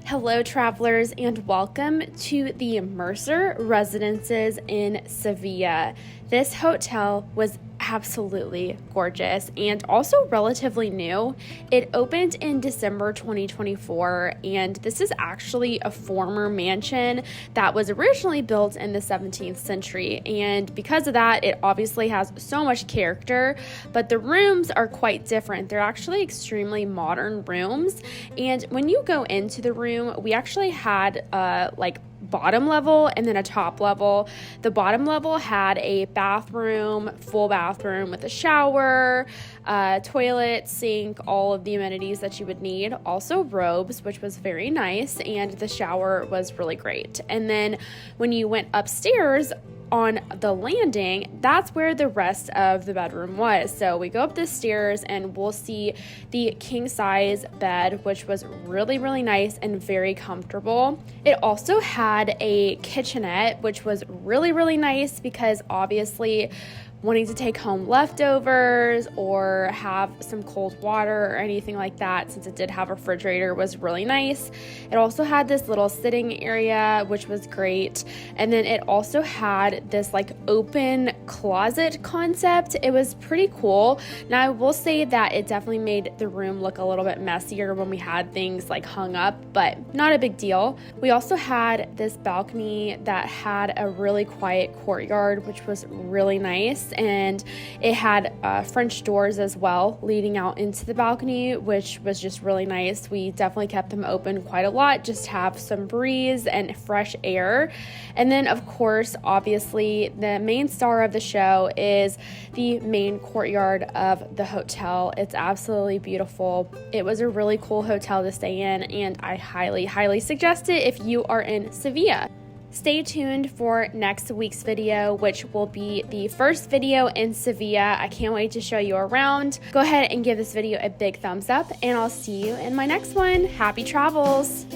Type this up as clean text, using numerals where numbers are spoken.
Hello travelers and welcome to the Mercer Residences in Sevilla. This hotel was absolutely gorgeous and also relatively new. It opened in December 2024, and this is actually a former mansion that was originally built in the 17th century, and because of that it obviously has so much character, but the rooms are quite different. They're actually extremely modern rooms, and when you go into the room, we actually had bottom level and then a top level. The bottom level had a bathroom, full bathroom with a shower, toilet, sink, all of the amenities that you would need. Also robes, which was very nice, and the shower was really great. And then when you went upstairs, on the landing, that's where the rest of the bedroom was. So we go up the stairs and we'll see the king size bed, which was really, really nice and very comfortable. It also had a kitchenette, which was really, really nice because obviously wanting to take home leftovers or have some cold water or anything like that, since it did have a refrigerator, was really nice. It also had this little sitting area, which was great. And then it also had this open closet concept. It was pretty cool. Now I will say that it definitely made the room look a little bit messier when we had things hung up, but not a big deal. We also had this balcony that had a really quiet courtyard, which was really nice. And it had French doors as well leading out into the balcony, which was just really nice. We definitely kept them open quite a lot just to have some breeze and fresh air. And then of course, obviously the main star of the show is the main courtyard of the hotel. It's absolutely beautiful. It was a really cool hotel to stay in, and I highly suggest it if you are in Sevilla. Stay tuned for next week's video, which will be the first video in Sevilla. I can't wait to show you around. Go ahead and give this video a big thumbs up, and I'll see you in my next one. Happy travels!